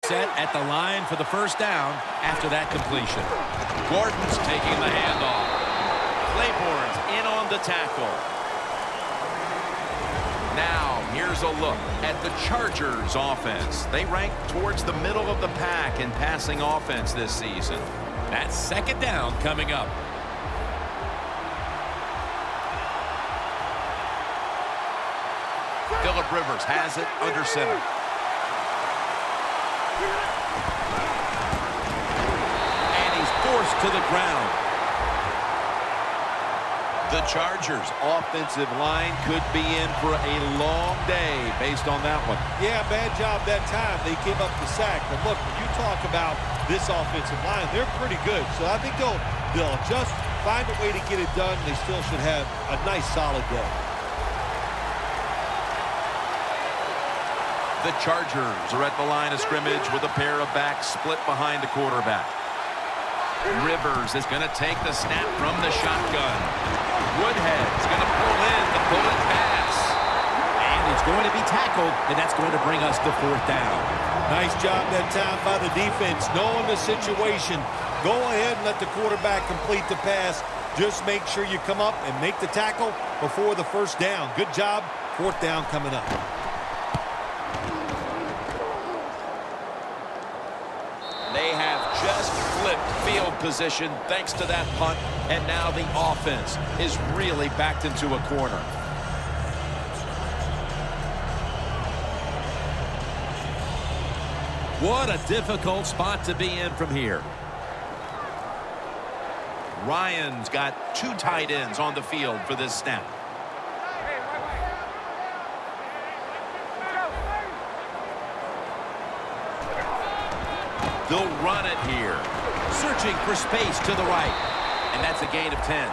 Set at the line for the first down after that completion. Gordon's taking the handoff. Claiborne's in on the tackle. Now, here's a look at the Chargers offense. They rank towards the middle of the pack in passing offense this season. That's second down coming up. Phillip Rivers has it under center. And he's forced to the ground. The Chargers offensive line could be in for a long day based on that one. Yeah, bad job that time. They gave up the sack. But look, when you talk about this offensive line, they're pretty good. So I think they'll just find a way to get it done. They still should have a nice, solid day. The Chargers are at the line of scrimmage with a pair of backs split behind the quarterback. Rivers is going to take the snap from the shotgun. Woodhead's going to pull in the bullet pass. And he's going to be tackled, and that's going to bring us to fourth down. Nice job that time by the defense, knowing the situation. Go ahead and let the quarterback complete the pass. Just make sure you come up and make the tackle before the first down. Good job. Fourth down coming up. They have just flipped field position thanks to that punt, and now the offense is really backed into a corner. What a difficult spot to be in from here. Ryan's got two tight ends on the field for this snap. They'll run it here. Searching for space to the right. And that's a gain of 10.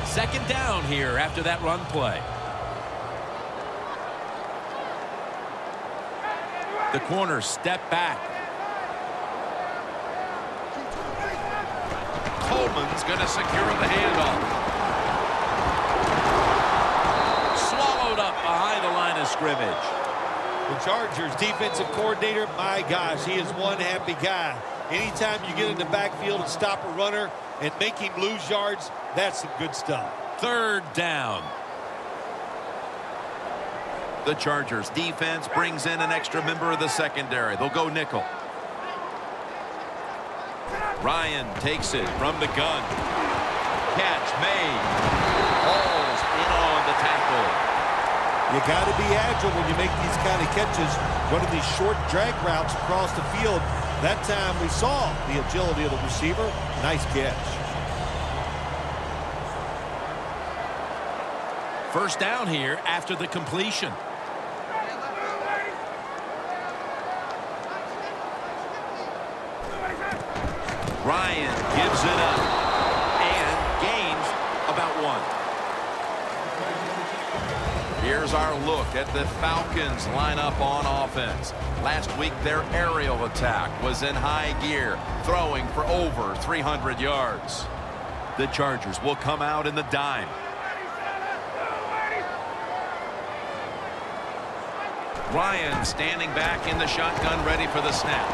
Second down here after that run play. The corner step back. Coleman's going to secure the handoff. Swallowed up behind the line of scrimmage. The Chargers defensive coordinator, my gosh, he is one happy guy. Anytime you get in the backfield and stop a runner and make him lose yards, that's some good stuff. Third down. The Chargers defense brings in an extra member of the secondary. They'll go nickel. Ryan takes it from the gun. Catch made. Ball's in on the tackle. You got to be agile when you make these kind of catches, running these short drag routes across the field. That time we saw the agility of the receiver. Nice catch. First down here after the completion. Ryan gives it up and gains about one. Here's our look at the Falcons lineup on offense. Last week, their aerial attack was in high gear, throwing for over 300 yards. The Chargers will come out in the dime. Ryan standing back in the shotgun, ready for the snap.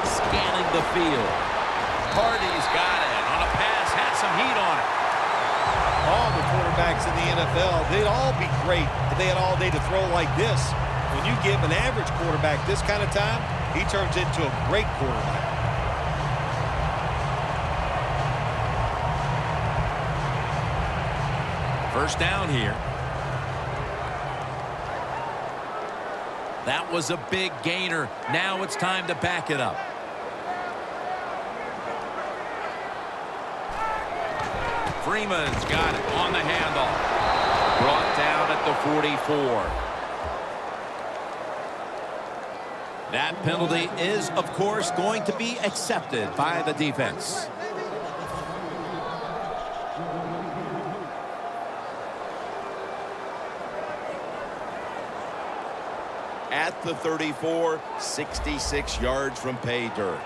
Scanning the field. Hardy's got it on a pass, had some heat on it. All the quarterbacks in the NFL, they'd all be great if they had all day to throw like this. When you give an average quarterback this kind of time, he turns into a great quarterback. First down here. That was a big gainer. Now it's time to back it up. Freeman's got it on the handoff. Brought down at the 44. That penalty is, of course, going to be accepted by the defense. At at the 34, 66 yards from pay dirt.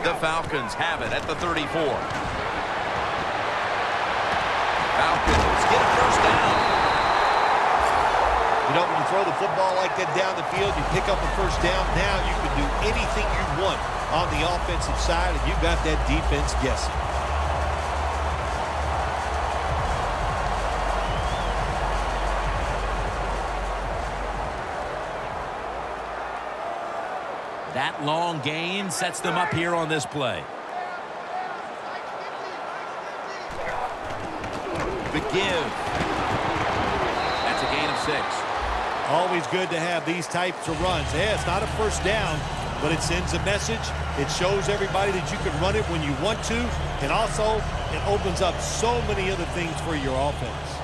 The Falcons have it at the 34. Falcons get a first down. You know, when you throw the football like that down the field, you pick up a first down. Now you can do anything you want on the offensive side, and you've got that defense guessing. That long gain sets them up here on this play. The give. That's a gain of 6. Always good to have these types of runs. Yeah, it's not a first down, but it sends a message. It shows everybody that you can run it when you want to, and also it opens up so many other things for your offense.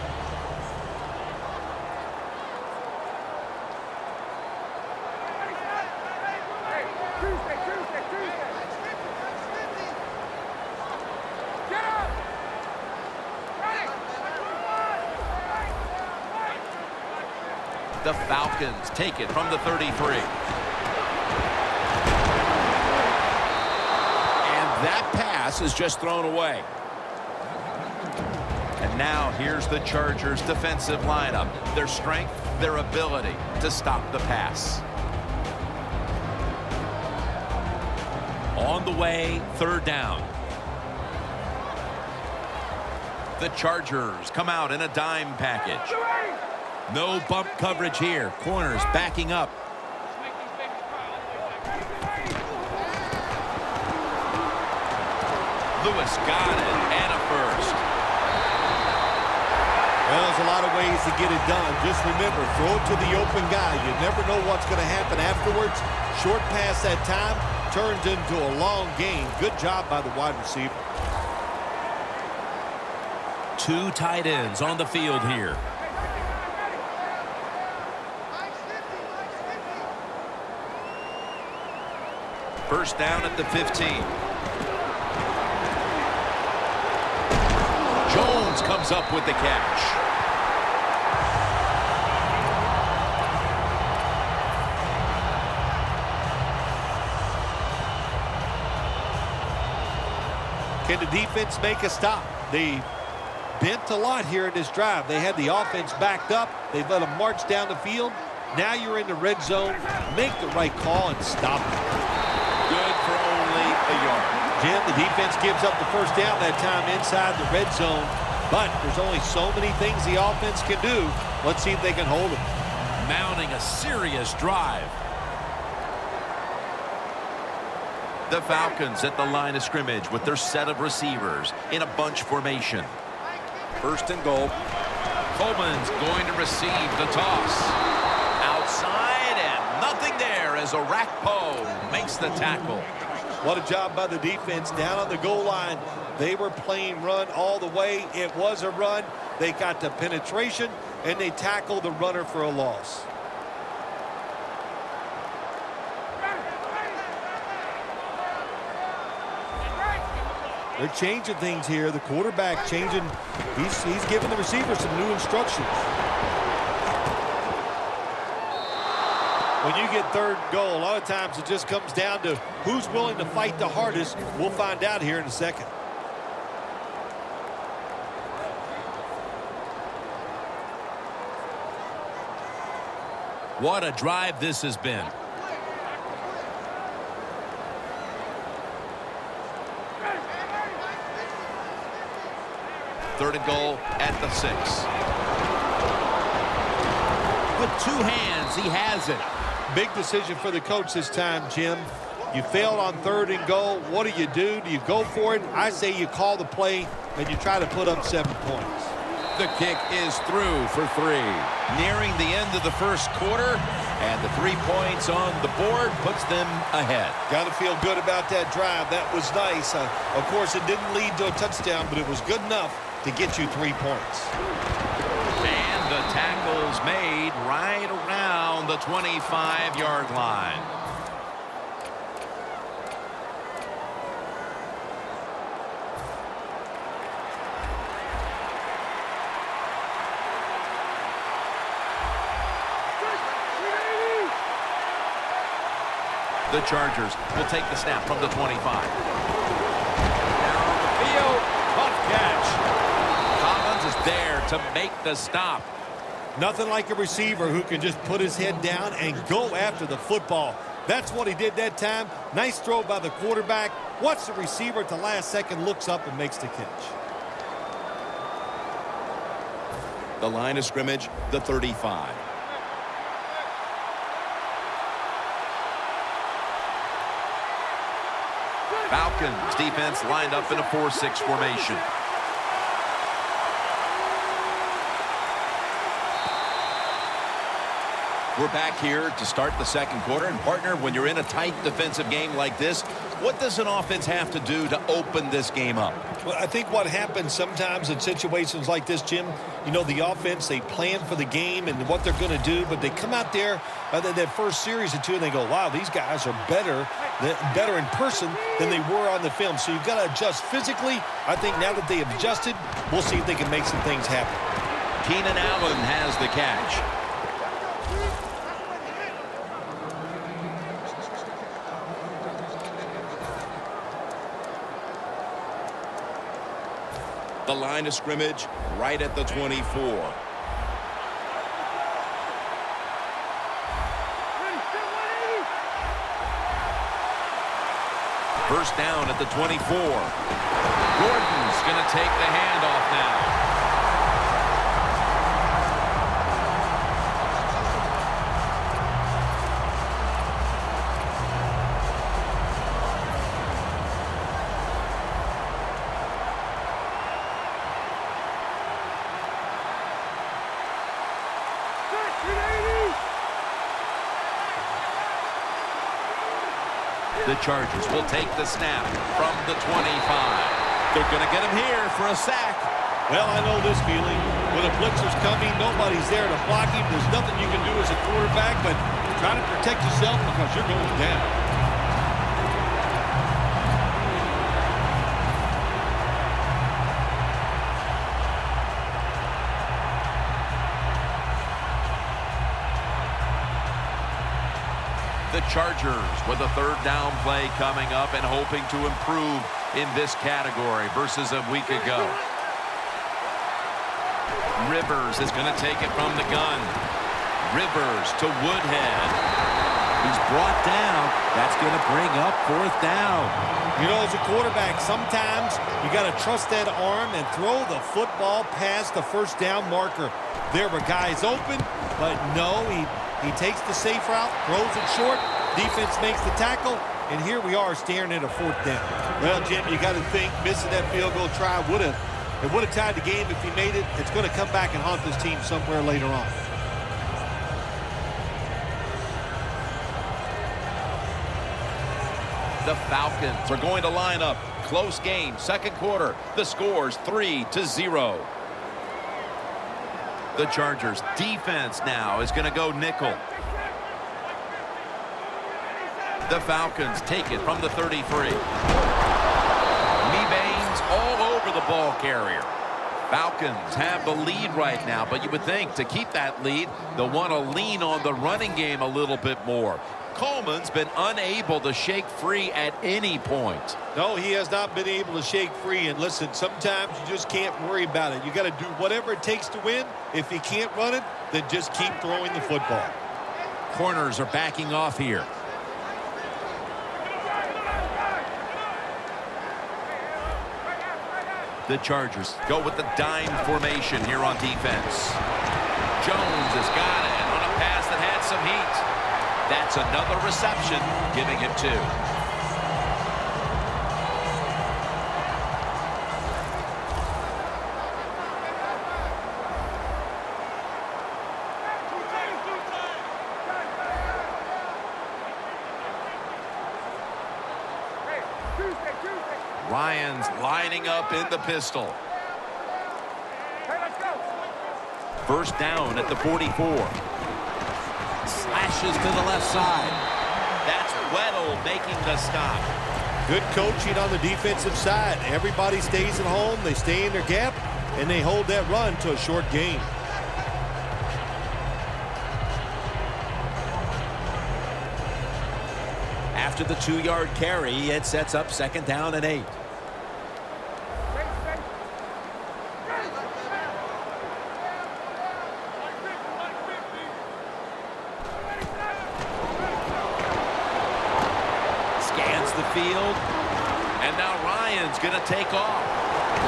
The Falcons take it from the 33. And that pass is just thrown away. And now here's the Chargers' defensive lineup. Their strength, their ability to stop the pass. On the way, third down. The Chargers come out in a dime package. No bump coverage here. Corners backing up. Lewis got it, and a first. Well, there's a lot of ways to get it done. Just remember, throw it to the open guy. You never know what's going to happen afterwards. Short pass that time turns into a long gain. Good job by the wide receiver. 2 tight ends on the field here. First down at the 15. Jones comes up with the catch. Can the defense make a stop? They bent a lot here in this drive. They had the offense backed up. They let them march down the field. Now you're in the red zone. Make the right call and stop it. Good for only a yard. Jim, the defense gives up the first down that time inside the red zone, but there's only so many things the offense can do. Let's see if they can hold them. Mounting a serious drive. The Falcons at the line of scrimmage with their set of receivers in a bunch formation. First and goal. Coleman's going to receive the toss. Outside and nothing there as Orakpo makes the tackle. What a job by the defense down on the goal line. They were playing run all the way. It was a run. They got the penetration, and they tackled the runner for a loss. They're changing things here. The quarterback changing. He's giving the receiver some new instructions. When you get third goal, a lot of times it just comes down to who's willing to fight the hardest. We'll find out here in a second. What a drive this has been. Third and goal at the 6. With 2 hands, he has it. Big decision for the coach this time, Jim. You failed on third and goal. What do? Do you go for it? I say you call the play and you try to put up 7 points. The kick is through for 3. Nearing the end of the first quarter, and the 3 points on the board puts them ahead. Got to feel good about that drive. That was nice. Of course, it didn't lead to a touchdown, but it was good enough to get you 3 points. And the tackle's made right around the 25-yard line. The Chargers will take the snap from the 25. Down the field. Tough catch. Collins is there to make the stop. Nothing like a receiver who can just put his head down and go after the football. That's what he did that time. Nice throw by the quarterback. Watch the receiver at the last second, looks up and makes the catch. The line of scrimmage, the 35. Falcons defense lined up in a 4-6 formation. We're back here to start the second quarter. And, partner, when you're in a tight defensive game like this, what does an offense have to do to open this game up? Well, I think what happens sometimes in situations like this, Jim, you know, the offense, they plan for the game and what they're going to do, but they come out there that first series or two and they go, wow, these guys are better in person than they were on the film. So you've got to adjust physically. I think now that they have adjusted, we'll see if they can make some things happen. Keenan Allen has the catch. The line of scrimmage right at the 24. First down at the 24. Gordon's going to take the handoff now. The Chargers will take the snap from the 25. They're going to get him here for a sack. Well, I know this feeling. When a blitzer's coming, nobody's there to block him. There's nothing you can do as a quarterback, but try to protect yourself because you're going down. The Chargers with a third down play coming up and hoping to improve in this category versus a week ago. Rivers is going to take it from the gun. Rivers to Woodhead. He's brought down. That's going to bring up fourth down. You know, as a quarterback, sometimes you got to trust that arm and throw the football past the first down marker. There were guys open, but no, he takes the safe route, throws it short, defense makes the tackle, and here we are staring at a fourth down. Well, Jim, you got to think missing that field goal try would have tied the game if he made it. It's going to come back and haunt this team somewhere later on. The Falcons are going to line up. Close game, second quarter. The score's 3-0. The Chargers defense now is going to go nickel. The Falcons take it from the 33. Mebane's all over the ball carrier. Falcons have the lead right now, but you would think to keep that lead, they'll want to lean on the running game a little bit more. Coleman's been unable to shake free at any point. No, he has not been able to shake free. And listen, sometimes you just can't worry about it. You got to do whatever it takes to win. If you can't run it, then just keep throwing the football. Corners are backing off here. The Chargers go with the dime formation here on defense. Jones has got it on a pass that had some heat. That's another reception, giving him 2. Ryan's lining up in the pistol. First down at the 44. Slashes to the left side. That's Weddle making the stop. Good coaching on the defensive side. Everybody stays at home. They stay in their gap, and they hold that run to a short gain. After the 2-yard carry, it sets up 2nd down and 8. Scans the field. And now Ryan's going to take off.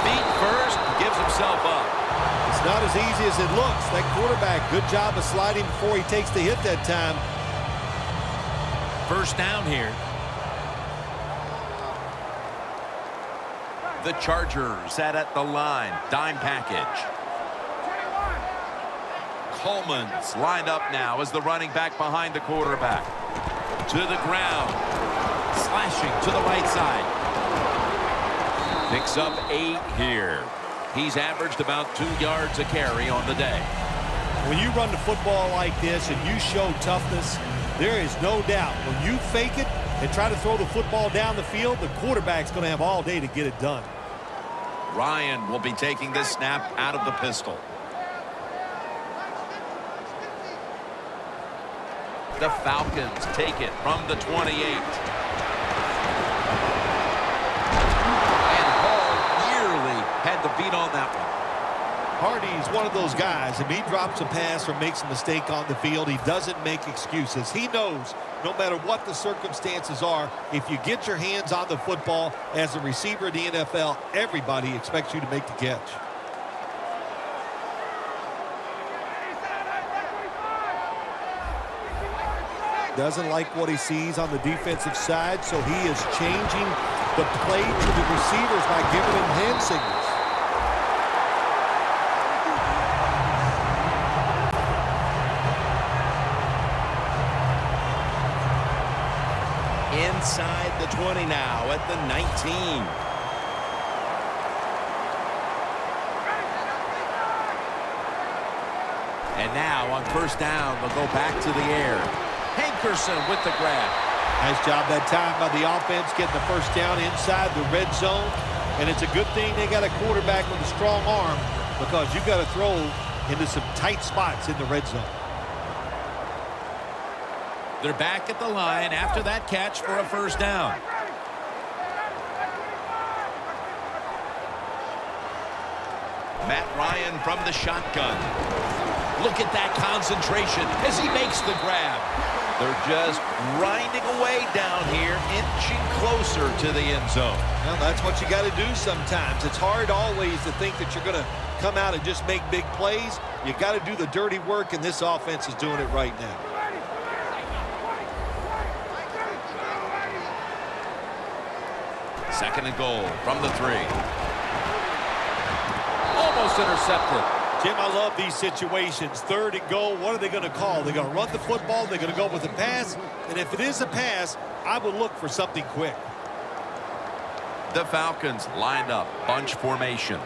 Feet first, gives himself up. It's not as easy as it looks. That quarterback, good job of sliding before he takes the hit that time. 1st down here. The Chargers set at the line. Dime package. Coleman's lined up now as the running back behind the quarterback. To the ground. Slashing to the right side. Picks up 8 here. He's averaged about 2 yards a carry on the day. When you run the football like this and you show toughness, there is no doubt when you fake it and try to throw the football down the field, the quarterback's going to have all day to get it done. Ryan will be taking this snap out of the pistol. The Falcons take it from the 28. And Hall nearly had the beat on that one. Hardy's one of those guys. If he drops a pass or makes a mistake on the field, he doesn't make excuses. He knows no matter what the circumstances are, if you get your hands on the football as a receiver in the NFL, everybody expects you to make the catch. Doesn't like what he sees on the defensive side, so he is changing the play to the receivers by giving him hand signals. Inside the 20 now at the 19. And now on 1st down, they'll go back to the air. Hankerson with the grab. Nice job that time by the offense getting the 1st down inside the red zone. And it's a good thing they got a quarterback with a strong arm because you got to throw into some tight spots in the red zone. They're back at the line after that catch for a 1st down. Matt Ryan from the shotgun. Look at that concentration as he makes the grab. They're just grinding away down here, inching closer to the end zone. Well, that's what you got to do sometimes. It's hard always to think that you're going to come out and just make big plays. You got to do the dirty work, and this offense is doing it right now. Second and goal from the 3. Almost intercepted. Jim, I love these situations. 3rd and goal, what are they going to call? They're going to run the football, they're going to go with a pass, and if it is a pass, I would look for something quick. The Falcons lined up, bunch formation.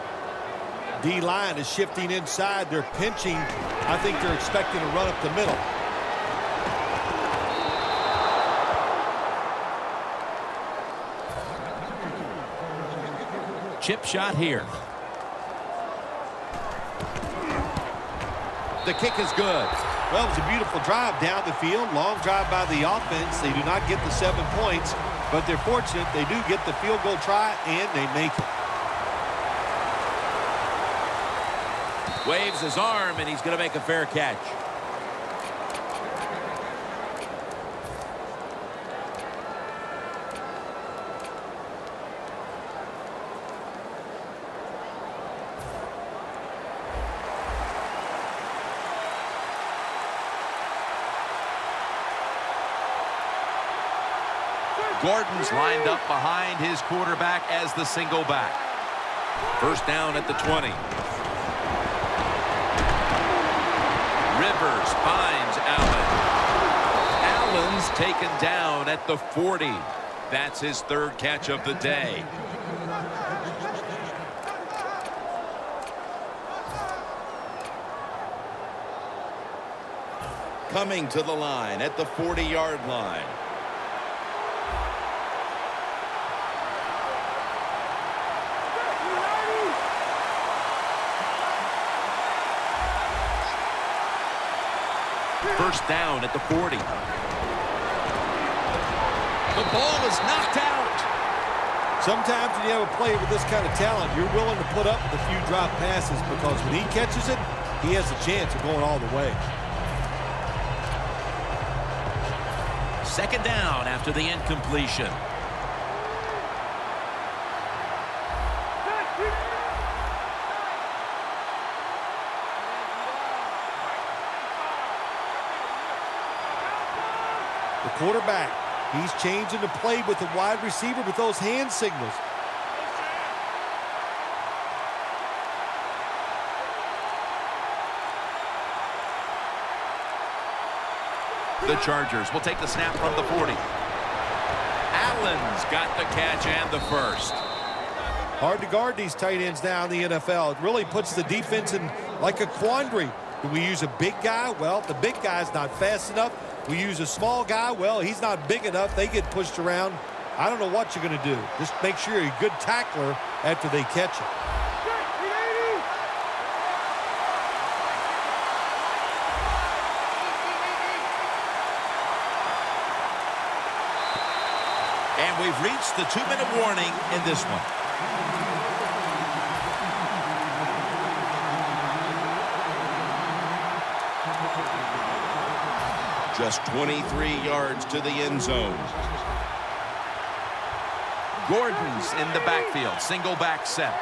D-line is shifting inside. They're pinching. I think they're expecting to run up the middle. Chip shot here. The kick is good. Well, it was a beautiful drive down the field. Long drive by the offense. They do not get the 7 points, but they're fortunate. They do get the field goal try, and they make it. Waves his arm, and he's going to make a fair catch. Gordon's lined up behind his quarterback as the single back. 1st down at the 20. Rivers finds Allen. Allen's taken down at the 40. That's his 3rd catch of the day. Coming to the line at the 40-yard line. First down at the 40. The ball is knocked out. Sometimes when you have a player with this kind of talent, you're willing to put up with a few drop passes because when he catches it, he has a chance of going all the way. Second down after the incompletion. The quarterback, he's changing the play with the wide receiver with those hand signals. The Chargers will take the snap from the 40. Allen's got the catch and the first. Hard to guard these tight ends now in the NFL. It really puts the defense in like a quandary. Do we use a big guy? Well, the big guy's not fast enough. We use a small guy. Well, he's not big enough. They get pushed around. I don't know what you're going to do. Just make sure you're a good tackler after they catch it. And we've reached the 2-minute warning in this one. Just 23 yards to the end zone. Gordon's in the backfield. Single back set.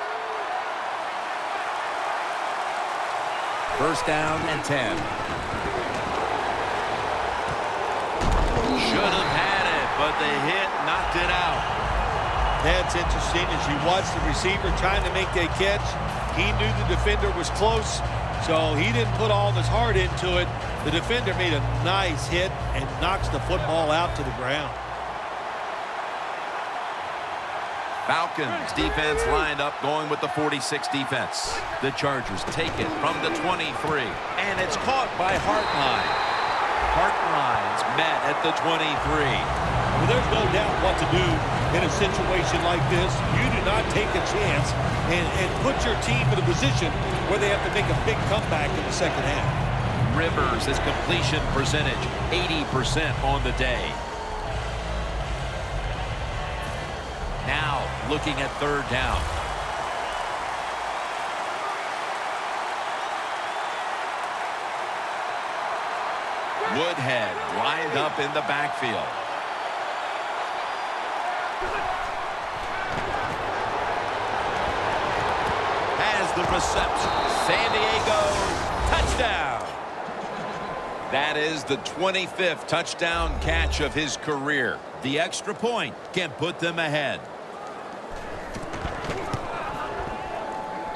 First down and 10. Should have had it, but the hit knocked it out. That's interesting. As you watch the receiver trying to make that catch, he knew the defender was close, so he didn't put all of his heart into it. The defender made a nice hit and knocks the football out to the ground. Falcons defense lined up going with the 46 defense. The Chargers take it from the 23. And it's caught by Hartline. Hartline's met at the 23. Well, there's no doubt what to do in a situation like this. You do not take a chance and put your team in a position where they have to make a big comeback in the second half. Rivers, his completion percentage, 80% on the day. Now, looking at third down. Woodhead lined up in the backfield. Has the reception. San Diego, touchdown. That is the 25th touchdown catch of his career. The extra point can put them ahead.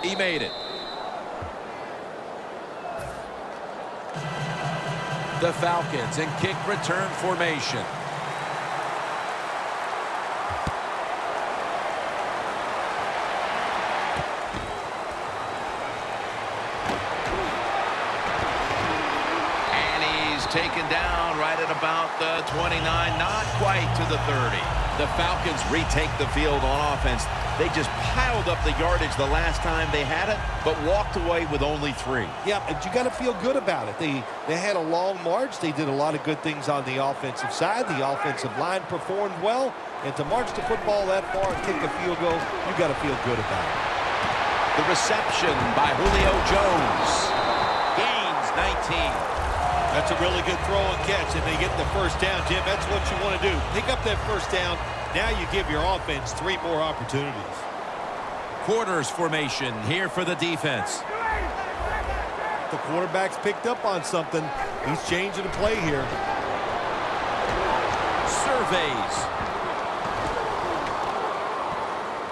He made it. The Falcons in kick return formation. Taken down right at about the 29, not quite to the 30. The Falcons retake the field on offense. They just piled up the yardage the last time they had it, but walked away with only 3. Yeah, but you got to feel good about it. They had a long march. They did a lot of good things on the offensive side. The offensive line performed well. And to march the football that far and kick a field goal, you got to feel good about it. The reception by Julio Jones. Gains 19. That's a really good throw and catch, and they get the first down, Jim. That's what you want to do. Pick up that first down. Now you give your offense 3 more opportunities. Quarters formation here for the defense. The quarterback's picked up on something. He's changing the play here. Surveys.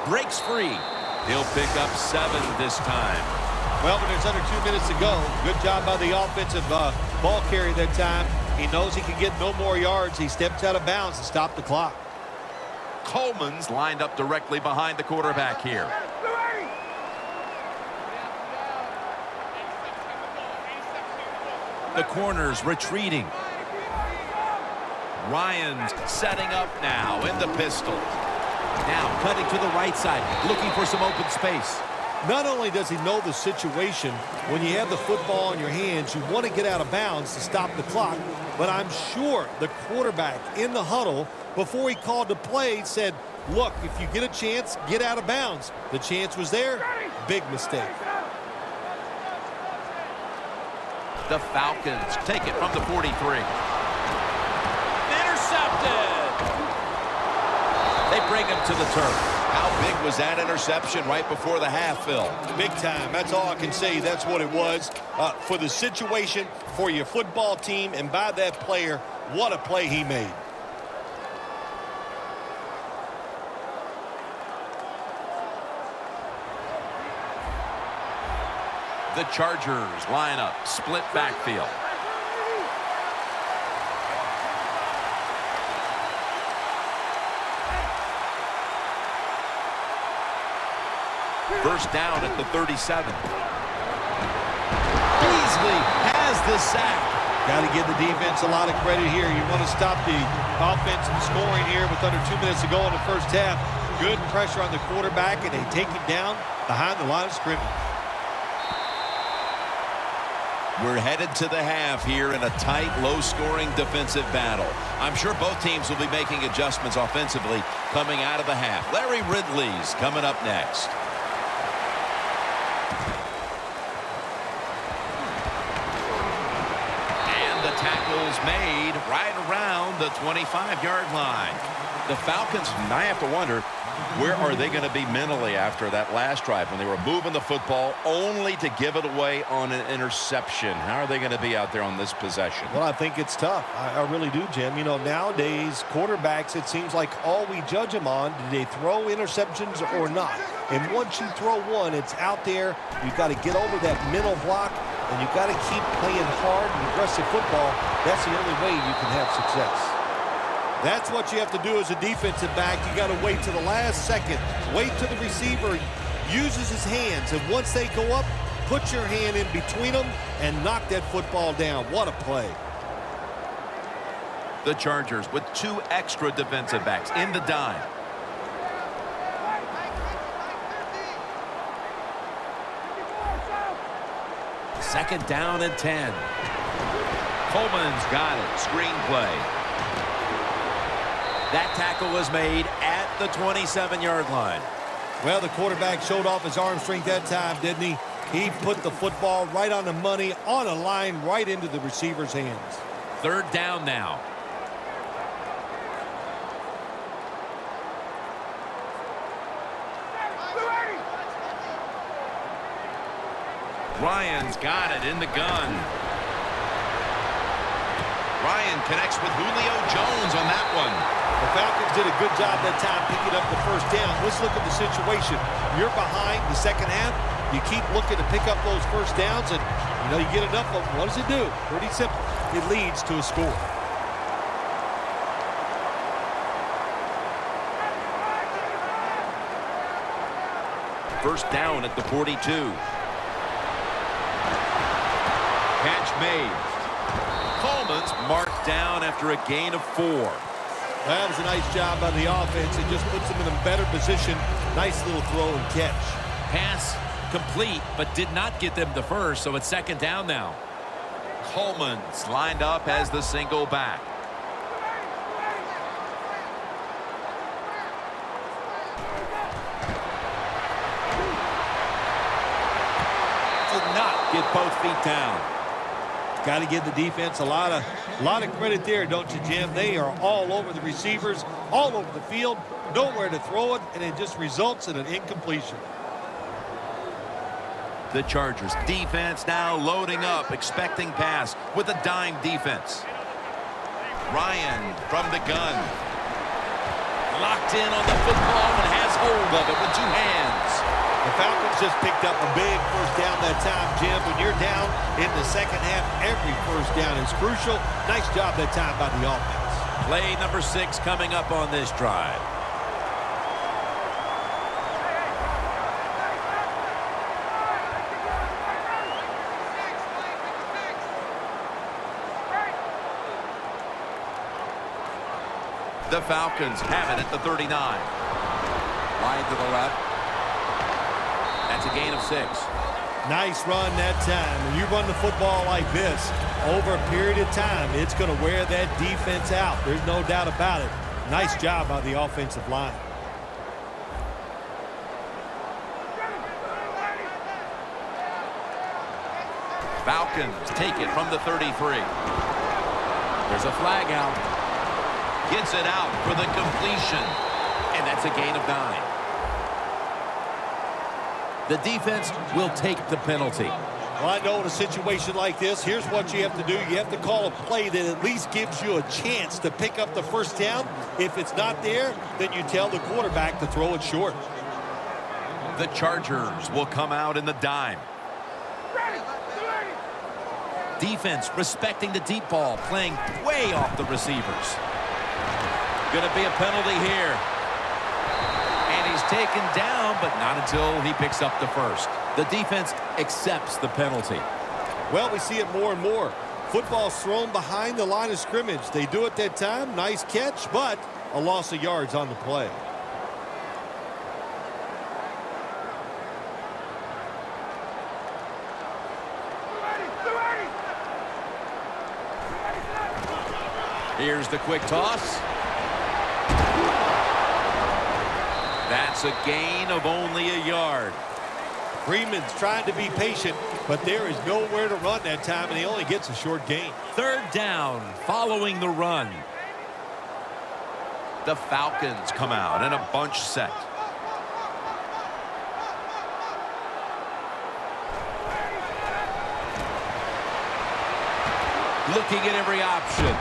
Breaks free. He'll pick up 7 this time. Well, when there's under 2 minutes to go, good job by the offensive ball carrier that time. He knows he can get no more yards. He steps out of bounds to stop the clock. Coleman's lined up directly behind the quarterback here. The corners retreating. Ryan's setting up now in the pistol. Now cutting to the right side, looking for some open space. Not only does he know the situation, when you have the football in your hands, you want to get out of bounds to stop the clock, but I'm sure the quarterback in the huddle, before he called the play, said, look, if you get a chance, get out of bounds. The chance was there. Big mistake. The Falcons take it from the 43. Intercepted. They bring him to the turf. How big was that interception right before the half, Phil? Big time. That's all I can say. That's what it was. For the situation, for your football team, and by that player, what a play he made. The Chargers line up, split backfield. First down at the 37. Beasley has the sack. Got to give the defense a lot of credit here. You want to stop the offense from scoring here with under 2 minutes to go in the first half. Good pressure on the quarterback, and they take it down behind the line of scrimmage. We're headed to the half here in a tight, low-scoring defensive battle. I'm sure both teams will be making adjustments offensively coming out of the half. Larry Ridley's coming up next. And the tackle's made right around the 25-yard line. The Falcons, I have to wonder, where are they going to be mentally after that last drive when they were moving the football only to give it away on an interception? How are they going to be out there on this possession? Well, I think it's tough. I really do, Jim. You know, nowadays, quarterbacks, it seems like all we judge them on, do they throw interceptions or not? And once you throw one, it's out there. You've got to get over that mental block, and you've got to keep playing hard and aggressive football. That's the only way you can have success. That's what you have to do as a defensive back. You got to wait to the last second. Wait till the receiver uses his hands. And once they go up, put your hand in between them and knock that football down. What a play. The Chargers with 2 extra defensive backs in the dime. Second down and 10. Coleman's got it. Screen play. That tackle was made at the 27-yard line. Well, the quarterback showed off his arm strength that time, didn't he? He put the football right on the money, on a line, right into the receiver's hands. Third down now. Ryan's got it in the gun. Ryan connects with Julio Jones on that one. The Falcons did a good job that time picking up the first down. Let's look at the situation. You're behind the second half. You keep looking to pick up those first downs, and you get enough of them. What does it do? Pretty simple. It leads to a score. First down at the 42. Catch made. Coleman's marked down after a gain of 4. That was a nice job by the offense. It just puts them in a better position. Nice little throw and catch. Pass complete, but did not get them the first, so it's second down now. Coleman's lined up as the single back. Did not get both feet down. Got to give the defense a lot of credit there, don't you, Jim? They are all over the receivers, all over the field, nowhere to throw it, and it just results in an incompletion. The Chargers defense now loading up, expecting pass with a dime defense. Ryan from the gun. Locked in on the football and has hold of it with 2 hands. The Falcons just picked up a big first down that time, Jim. When you're down in the second half, every first down is crucial. Nice job that time by the offense. Play number 6 coming up on this drive. The Falcons have it at the 39. Wide to the left. And that's a gain of 6. Nice run that time. When you run the football like this, over a period of time, it's going to wear that defense out. There's no doubt about it. Nice job by the offensive line. Falcons take it from the 33. There's a flag out. Gets it out for the completion. And that's a gain of 9. The defense will take the penalty. Well, I know in a situation like this, here's what you have to do. You have to call a play that at least gives you a chance to pick up the first down. If it's not there, then you tell the quarterback to throw it short. The Chargers will come out in the dime. Defense respecting the deep ball, playing way off the receivers. Going to be a penalty here. And he's taken down, but not until he picks up the first. The defense accepts the penalty. Well, we see it more and more. Football's thrown behind the line of scrimmage. They do it that time. Nice catch, but a loss of yards on the play. Here's the quick toss. That's a gain of only a yard. Freeman's trying to be patient, but there is nowhere to run that time, and he only gets a short gain. Third down following the run. The Falcons come out in a bunch set. Looking at every option.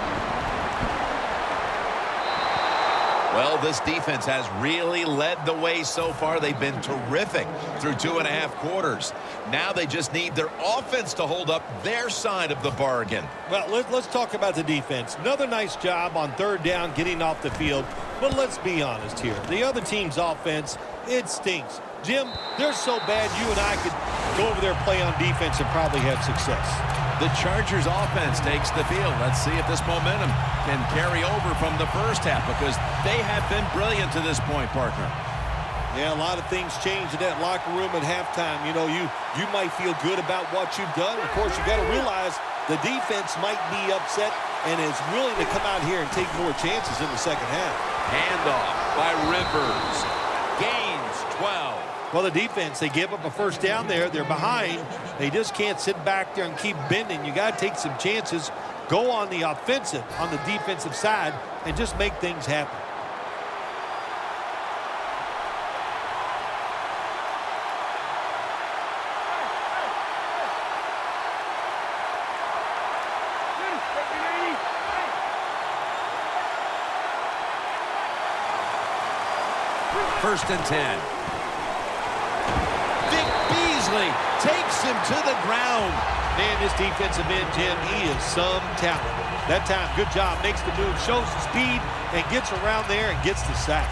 Well, this defense has really led the way so far. They've been terrific through 2.5 quarters. Now they just need their offense to hold up their side of the bargain. Well, let's talk about the defense. Another nice job on third down getting off the field. But let's be honest here. The other team's offense, it stinks. Jim, they're so bad you and I could go over there, play on defense, and probably have success. The Chargers offense takes the field. Let's see if this momentum can carry over from the first half, because they have been brilliant to this point, partner. Yeah, a lot of things change in that locker room at halftime. You know, you might feel good about what you've done. Of course, you got to realize the defense might be upset and is willing to come out here and take more chances in the second half. Handoff by Rivers. Gains 12. Well, the defense, they give up a first down there. They're behind. They just can't sit back there and keep bending. You got to take some chances, go on the offensive, on the defensive side, and just make things happen. First and 10. Takes him to the ground. Man, this defensive end, Jim, he is some talent. That time, good job. Makes the move, shows the speed, and gets around there and gets the sack.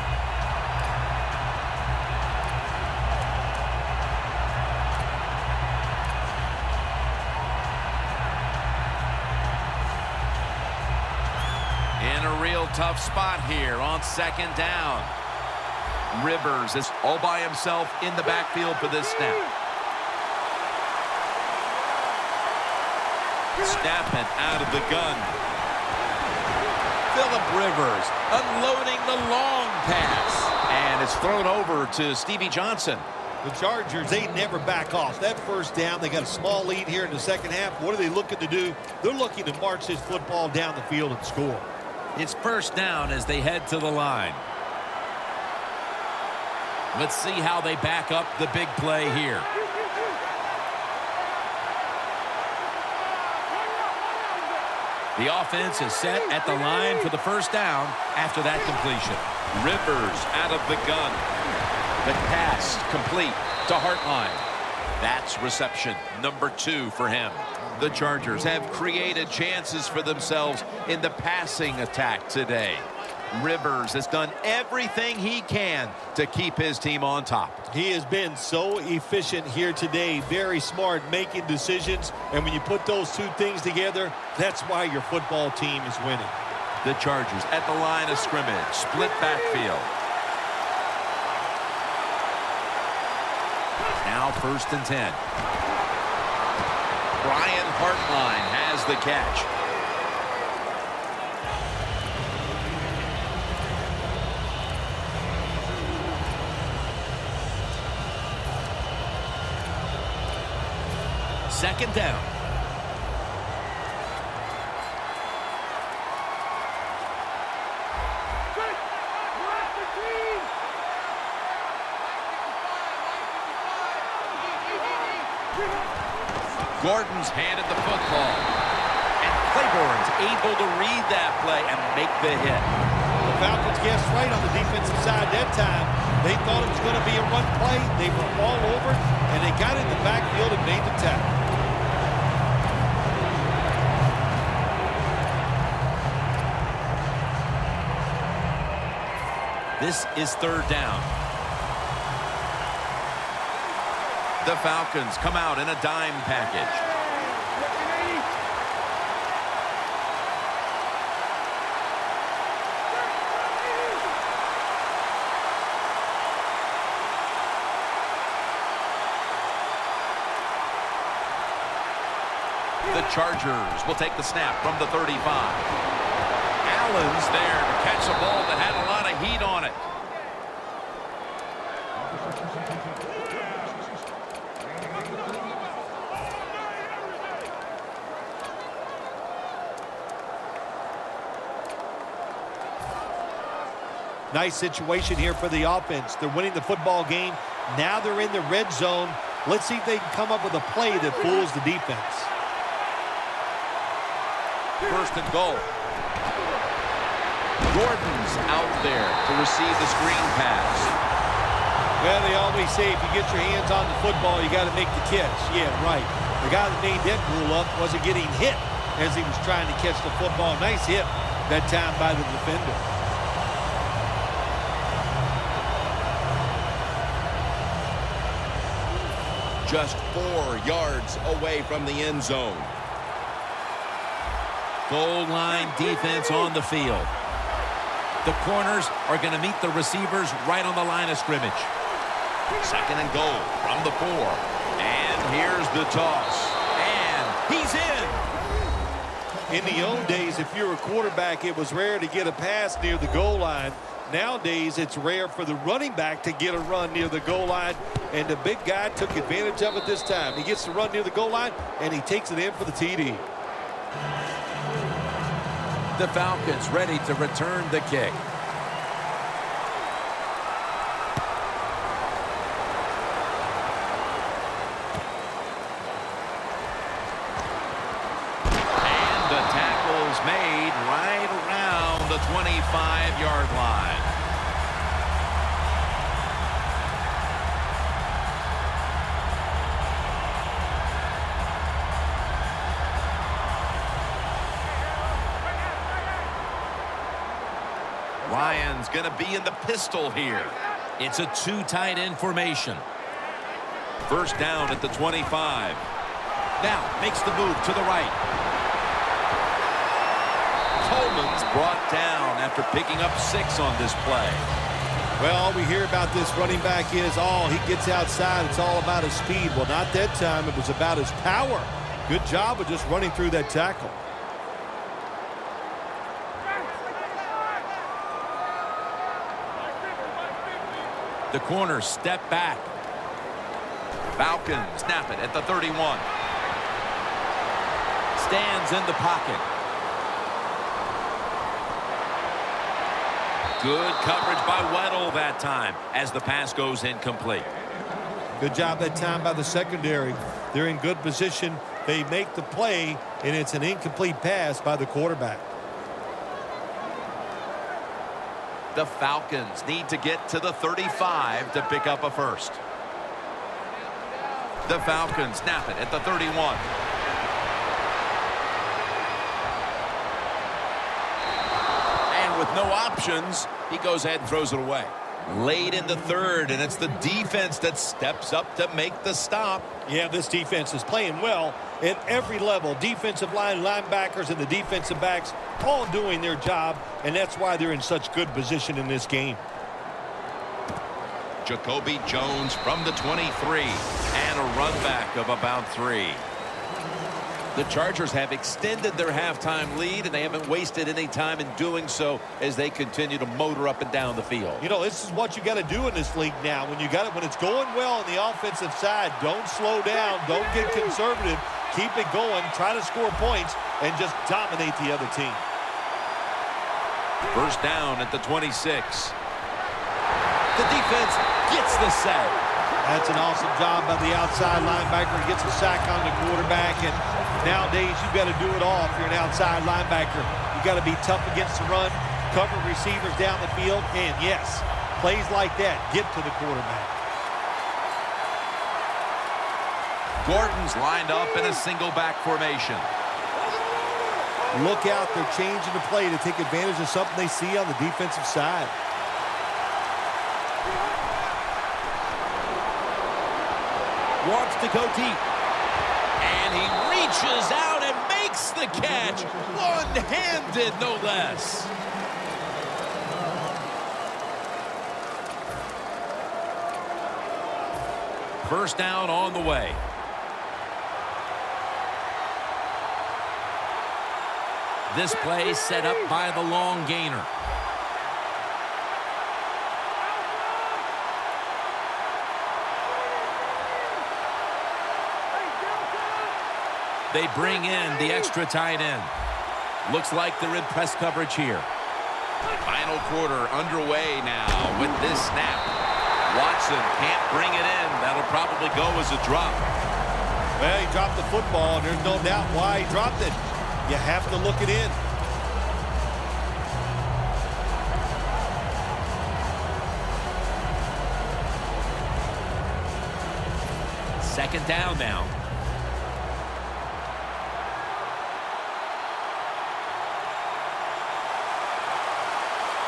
In a real tough spot here on second down. Rivers is all by himself in the backfield for this snap. Snapping out of the gun. Phillip Rivers unloading the long pass. And it's thrown over to Stevie Johnson. The Chargers, they never back off. That first down, they got a small lead here in the second half. What are they looking to do? They're looking to march this football down the field and score. It's first down as they head to the line. Let's see how they back up the big play here. The offense is set at the line for the first down after that completion. Rivers out of the gun. The pass complete to Hartline. That's reception number 2 for him. The Chargers have created chances for themselves in the passing attack today. Rivers has done everything he can to keep his team on top. He has been so efficient here today. Very smart, making decisions. And when you put those two things together, that's why your football team is winning. The Chargers at the line of scrimmage. Split backfield. Now Now 1st and 10. Brian Hartline has the catch. Second down. Gordon's handed the football. And Claiborne's able to read that play and make the hit. The Falcons guessed right on the defensive side that time. They thought it was going to be a run play. They were all over it, and they got in the backfield and made the tackle. This is 3rd down. The Falcons come out in a dime package. The Chargers will take the snap from the 35. Allen's there to catch a ball that had a lot of heat on it. Nice situation here for the offense. They're winning the football game. Now they're in the red zone. Let's see if they can come up with a play that fools the defense. 1st and goal. Gordon's out there to receive the screen pass. Well, they always say if you get your hands on the football, you got to make the catch. Yeah, right. The guy that made that rule up wasn't getting hit as he was trying to catch the football. Nice hit that time by the defender. Just 4 yards away from the end zone. Goal line defense on the field. The corners are going to meet the receivers right on the line of scrimmage. 2nd and goal from the 4. And here's the toss. And he's in. In the old days, if you're a quarterback, it was rare to get a pass near the goal line. Nowadays, it's rare for the running back to get a run near the goal line, and the big guy took advantage of it this time. He gets to run near the goal line, and he takes it in for the TD. The Falcons ready to return the kick. And the tackle's made right around the 25-yard line. Ryan's going to be in the pistol here. It's a 2 tight end formation. 1st down at the 25. Now makes the move to the right. Coleman's brought down after picking up 6 on this play. Well, all we hear about this running back is, he gets outside. It's all about his speed. Well, not that time. It was about his power. Good job of just running through that tackle. The corners step back. Falcons snap it at the 31. Stands in the pocket. Good coverage by Weddle that time as the pass goes incomplete. Good job that time by the secondary. They're in good position. They make the play, and it's an incomplete pass by the quarterback. The Falcons need to get to the 35 to pick up a first. The Falcons snap it at the 31. And with no options, he goes ahead and throws it away. Late in the 3rd, and it's the defense that steps up to make the stop. Yeah, this defense is playing well at every level. Defensive line, linebackers, and the defensive backs all doing their job, and that's why they're in such good position in this game. Jacoby Jones from the 23. and a run back of about 3. The Chargers have extended their halftime lead, and they haven't wasted any time in doing so as they continue to motor up and down the field. You know, this is what you got to do in this league now. When it's going well on the offensive side, don't slow down. Don't get conservative. Keep it going. Try to score points and just dominate the other team. First down at the 26. The defense gets the sack. That's an awesome job by the outside linebacker. He gets a sack on the quarterback. And nowadays, you've got to do it all if you're an outside linebacker. You've got to be tough against the run, cover receivers down the field, and yes, plays like that get to the quarterback. Gordon's lined up in a single back formation. Look out, they're changing the play to take advantage of something they see on the defensive side. Wants to go deep. And he reaches out and makes the catch. One-handed, no less. First down on the way. This play set up by the long gainer. They bring in the extra tight end. Looks like they're in press coverage here. Final quarter underway now with this snap. Watson can't bring it in. That'll probably go as a drop. Well, he dropped the football, and there's no doubt why he dropped it. You have to look it in. Second down now.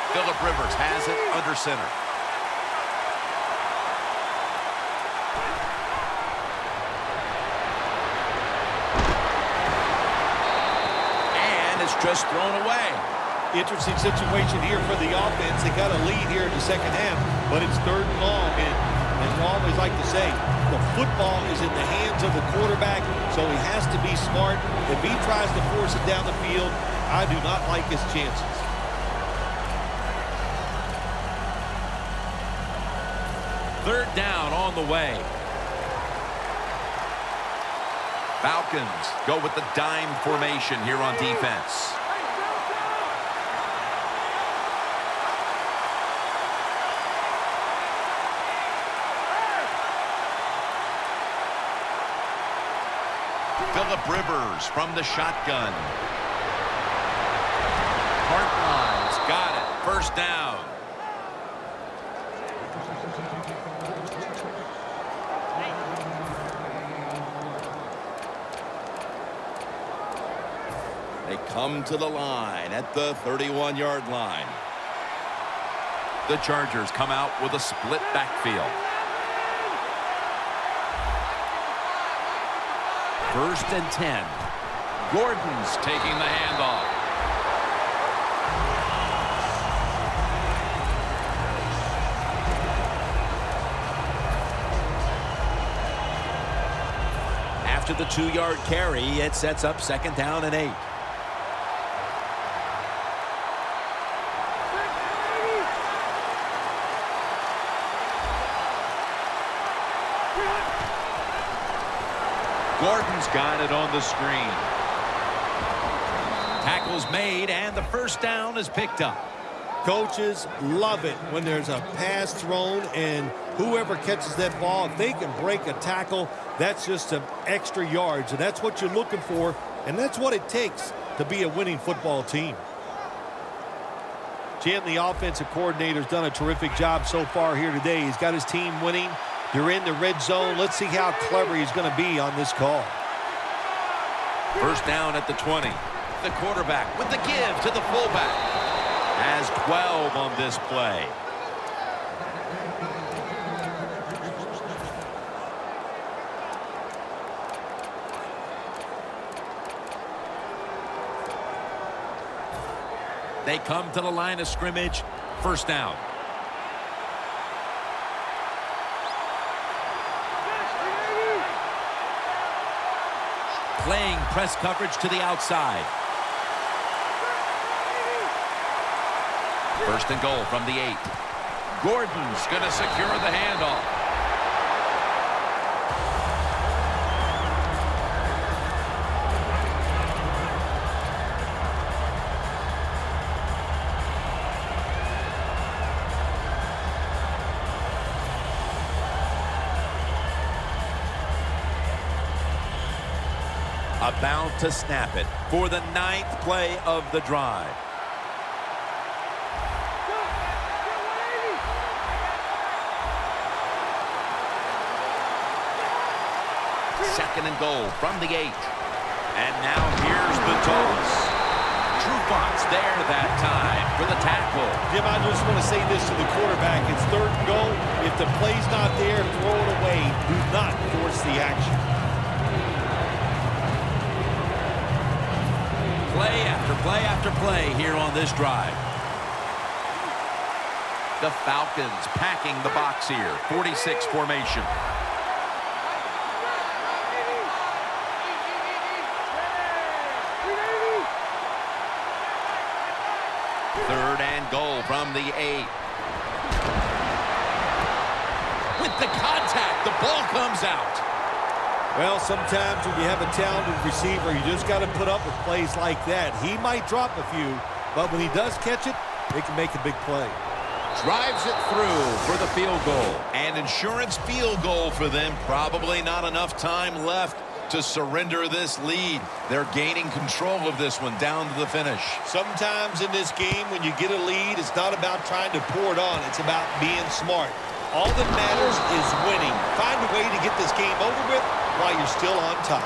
Phillip Rivers has it under center. And it's just thrown away. Interesting situation here for the offense. They got a lead here in the second half, but it's 3rd and long. And as we always like to say, the football is in the hands of the quarterback, so he has to be smart. If he tries to force it down the field, I do not like his chances. Third down on the way. Falcons go with the dime formation here on defense. Phillip Rivers from the shotgun. Hartline's got it. First down. They come to the line at the 31-yard line. The Chargers come out with a split backfield. First and 10. Gordon's taking the handoff. After the 2-yard carry, it sets up 2nd down and 8. Gordon's got it on the screen. Tackle's made, and the first down is picked up. Coaches love it when there's a pass thrown, and whoever catches that ball, if they can break a tackle, that's just some extra yards, and that's what you're looking for, and that's what it takes to be a winning football team. Jim, the offensive coordinator's done a terrific job so far here today. He's got his team winning. You're in the red zone. Let's see how clever he's going to be on this call. First down at the 20. The quarterback with the give to the fullback. Has 12 on this play. They come to the line of scrimmage. First down. playing press coverage to the outside. First and goal from the 8. Gordon's going to secure the handoff. About to snap it for the 9th play of the drive. Second and goal from the 8. And now here's the toss. Trufant's there that time for the tackle. Jim, I just want to say this to the quarterback. It's third and goal. If the play's not there, throw it away. Do not force the action. Play after play after play here on this drive. The Falcons packing the box here. 46 formation. Third and goal from the 8. With the contact, the ball comes out. Well, sometimes when you have a talented receiver, you just got to put up with plays like that. He might drop a few, but when he does catch it, it can make a big play. Drives it through for the field goal. An insurance field goal for them. Probably not enough time left to surrender this lead. They're gaining control of this one down to the finish. Sometimes in this game, when you get a lead, it's not about trying to pour it on. It's about being smart. All that matters is winning. Find a way to get this game over with while you're still on top.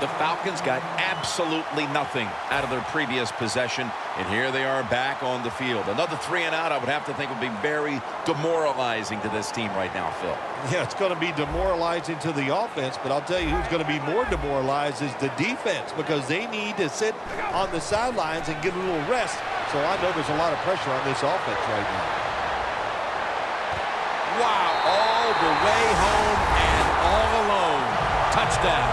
The Falcons got absolutely nothing out of their previous possession, and here they are back on the field. Another 3 and out, I would have to think, would be very demoralizing to this team right now, Phil. Yeah, it's going to be demoralizing to the offense, but I'll tell you who's going to be more demoralized is the defense, because they need to sit on the sidelines and get a little rest. So I know there's a lot of pressure on this offense right now. Wow, all the way home and all alone. Touchdown.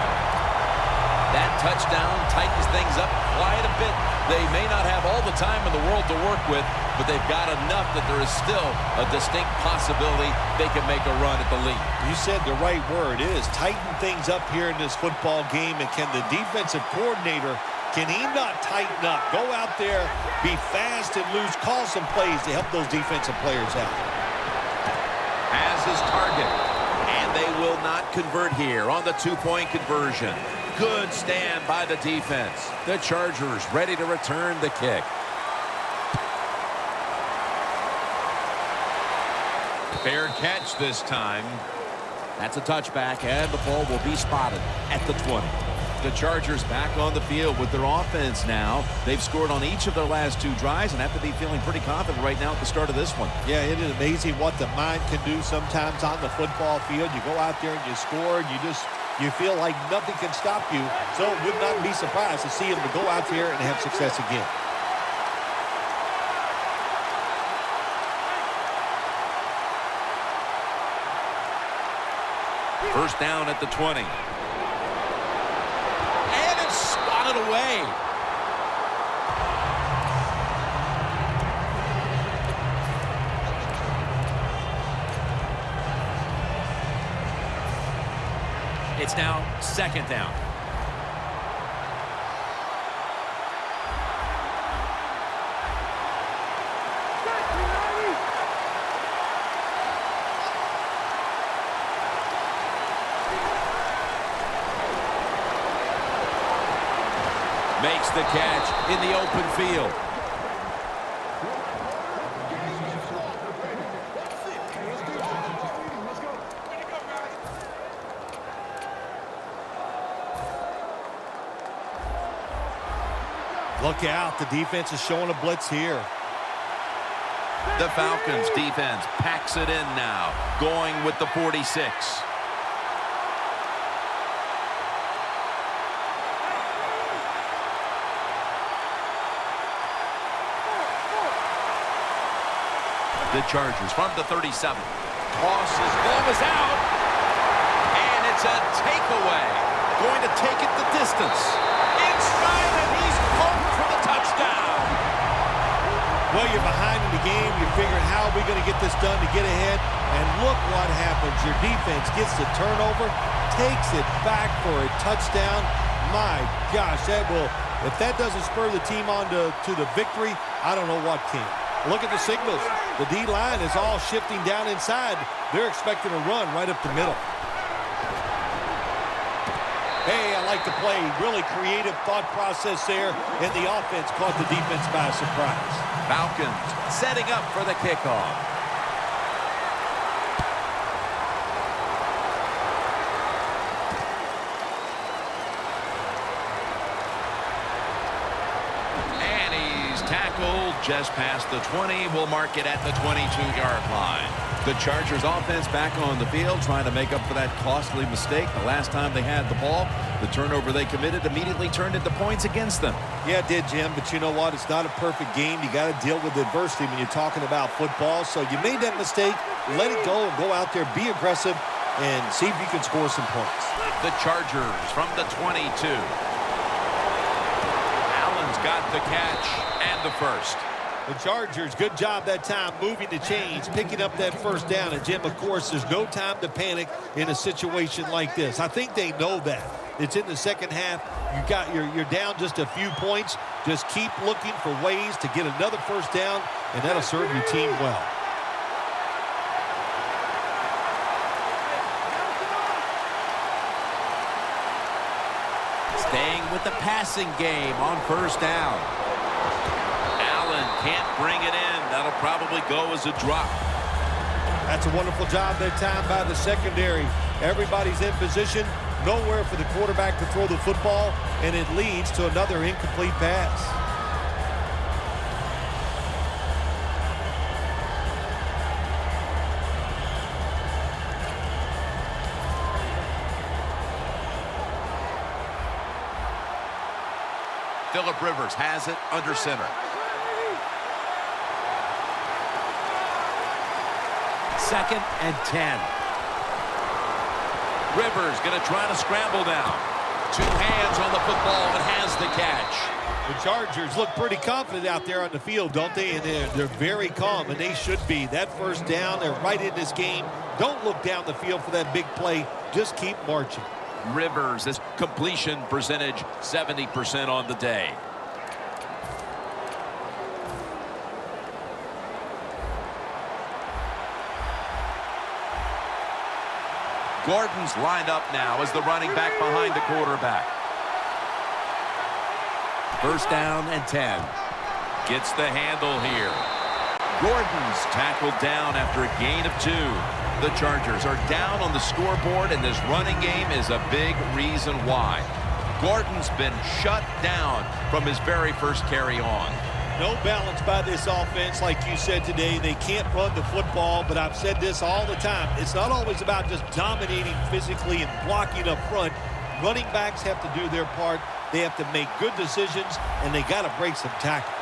That touchdown tightens things up quite a bit. They may not have all the time in the world to work with, but they've got enough that there is still a distinct possibility they can make a run at the lead. You said the right word. It is tighten things up here in this football game, and can the defensive coordinator, can he not tighten up? Go out there, be fast and loose, call some plays to help those defensive players out. Has his target, and they will not convert here on the 2-point conversion. Good stand by the defense. The Chargers ready to return the kick. Fair catch this time. That's a touchback, and the ball will be spotted at the 20. The Chargers back on the field with their offense now. They've scored on each of their last 2 drives and have to be feeling pretty confident right now at the start of this one. Yeah, it is amazing what the mind can do sometimes on the football field. You go out there and you score, and you feel like nothing can stop you. So would not be surprised to see them to go out there and have success again. First down at the 20. And it's swatted away. It's now second down. Makes the catch in the open field. Look out. The defense is showing a blitz here. The Falcons defense packs it in now, going with the 46. The Chargers from the 37. Tosses, ball is out, and it's a takeaway. going to take it the distance. Inside, and he's home for the touchdown. Well, you're behind in the game. You're figuring, how are we going to get this done to get ahead? And look what happens. Your defense gets the turnover, takes it back for a touchdown. My gosh, if that doesn't spur the team on to the victory, I don't know what can. Look at the signals. The D-line is all shifting down inside. They're expecting a run right up the middle. Hey, I like the play. Really creative thought process there, and the offense caught the defense by surprise. Falcons setting up for the kickoff. And he's tackled just past the 20. We'll mark it at the 22-yard line. The Chargers offense back on the field trying to make up for that costly mistake. The last time they had the ball, the turnover they committed immediately turned into points against them. Yeah, it did, Jim, but you know what? It's not a perfect game. You got to deal with adversity when you're talking about football. So you made that mistake. Let it go and go out there, be aggressive, and see if you can score some points. The Chargers from the 22. Allen's got the catch and the first. The Chargers, good job that time moving the chains, picking up that first down. And, Jim, of course, there's no time to panic in a situation like this. I think they know that. It's in the second half. You're down just a few points. Just keep looking for ways to get another first down, and that'll serve your team well. Staying with the passing game on first down. Can't bring it in. That'll probably go as a drop. That's a wonderful job that time by the secondary. Everybody's in position. Nowhere for the quarterback to throw the football, and it leads to another incomplete pass. Phillip Rivers has it under center. Second and 10. Rivers going to try to scramble now. Two hands on the football and has the catch. The Chargers look pretty confident out there on the field, don't they? And they're very calm, and they should be. That first down, they're right in this game. Don't look down the field for that big play. Just keep marching. Rivers, his completion percentage 70% on the day. Gordon's lined up now as the running back behind the quarterback. First down and 10. Gets the handle here. Gordon's tackled down after a gain of 2. The Chargers are down on the scoreboard, and this running game is a big reason why. Gordon's been shut down from his very first carry on. No balance by this offense, like you said today. They can't run the football, but I've said this all the time. It's not always about just dominating physically and blocking up front. Running backs have to do their part. They have to make good decisions, and they got to break some tackles.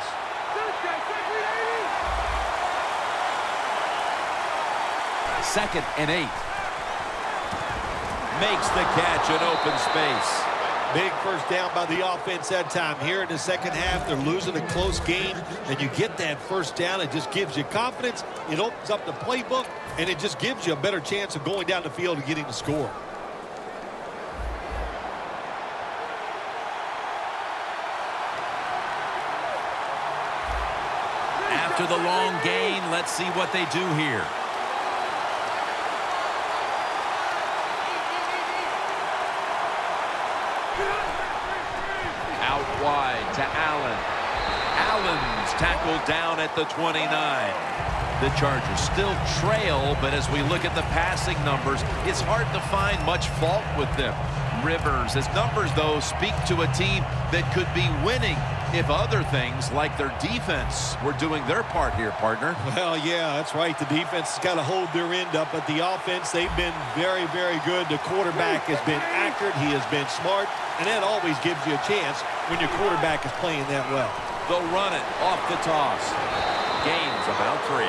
Second and 8. Makes the catch in open space. Big first down by the offense that time. Here in the second half, they're losing a close game, and you get that first down. It just gives you confidence. It opens up the playbook, and it just gives you a better chance of going down the field and getting the score. After the long gain, let's see what they do here. Out wide to Allen. Allen's tackled down at the 29. The Chargers still trail, but as we look at the passing numbers, it's hard to find much fault with them. Rivers, his numbers, though, speak to a team that could be winning if other things like their defense were doing their part here, partner. Well, yeah, that's right. The defense has got to hold their end up, but the offense, they've been very, very good. The quarterback has been accurate. He has been smart, and that always gives you a chance when your quarterback is playing that well. They'll run it off the toss. Gains about 3.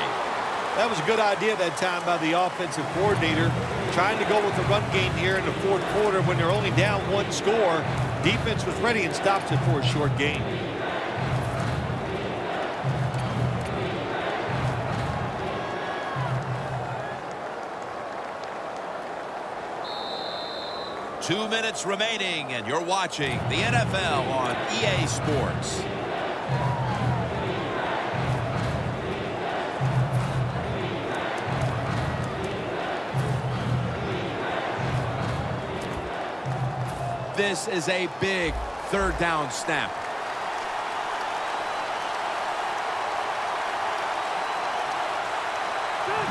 That was a good idea that time by the offensive coordinator, trying to go with the run game here in the fourth quarter when they're only down one score. Defense was ready and stopped it for a short gain. Two minutes remaining, and you're watching the NFL on EA Sports. This is a big third down snap.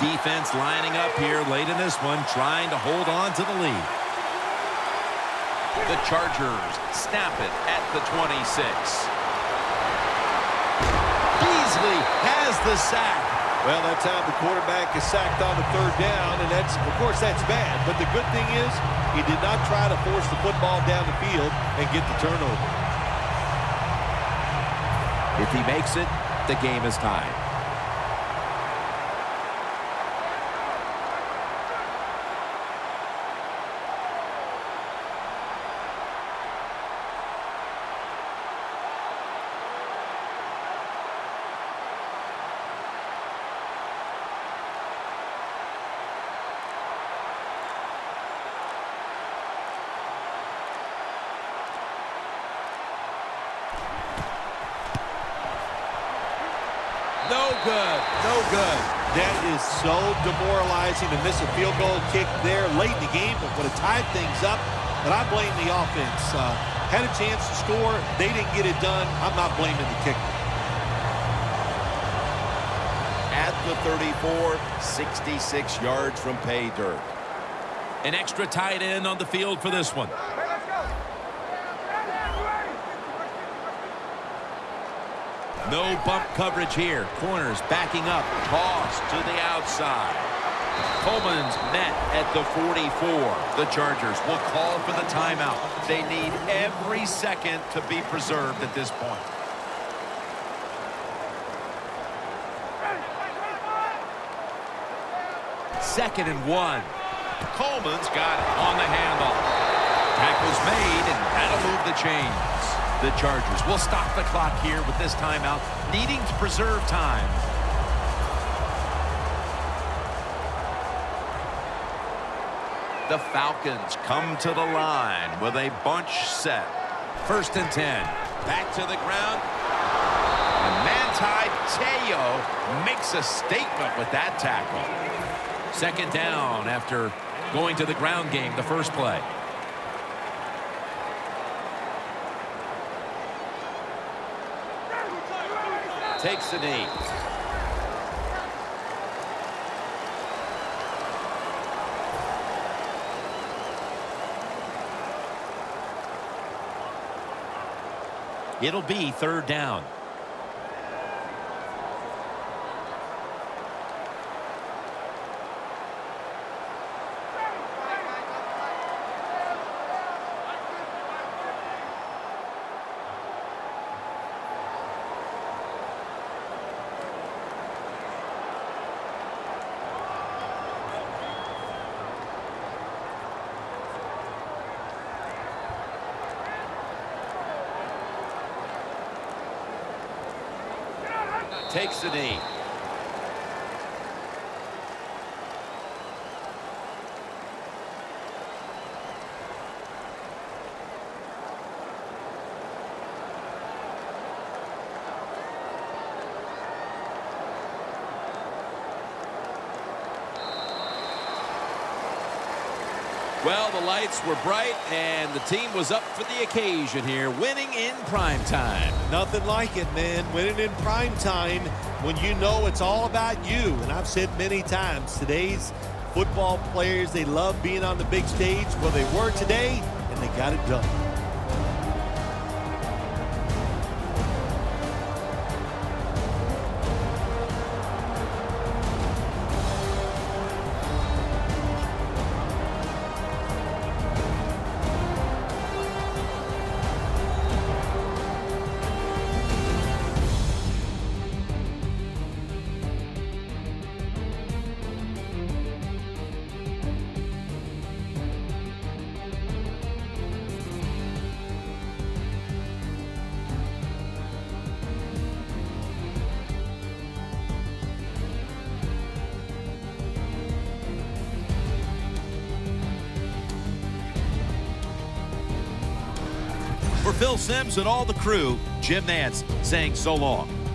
Defense lining up here late in this one, trying to hold on to the lead. The Chargers snap it at the 26. Beasley has the sack. Well, that time the quarterback is sacked on the third down, and of course, that's bad. But the good thing is he did not try to force the football down the field and get the turnover. If he makes it, the game is tied. No good. No good. That is so demoralizing to miss a field goal kick there late in the game, but would have tied things up. But I blame the offense. Had a chance to score. They didn't get it done. I'm not blaming the kicker. At the 34, 66 yards from pay dirt. An extra tight end on the field for this one. No bump coverage here. Corners backing up. Toss to the outside. Coleman's met at the 44. The Chargers will call for the timeout. They need every second to be preserved at this point. Second and 1. Coleman's got it on the handle. Tackle's made, and that'll move the chains. The Chargers will stop the clock here with this timeout, needing to preserve time. The Falcons come to the line with a bunch set. First and 10. Back to the ground. And Manti Te'o makes a statement with that tackle. Second down after going to the ground game the first play. Takes the knee. It'll be third down. Takes the knee. Well, the lights were bright, and the team was up for the occasion here, winning in prime time. Nothing like it, man. Winning in prime time when you know it's all about you. And I've said many times, today's football players, they love being on the big stage. Well, they were today, and they got it done. For Phil Simms and all the crew, Jim Nance saying so long.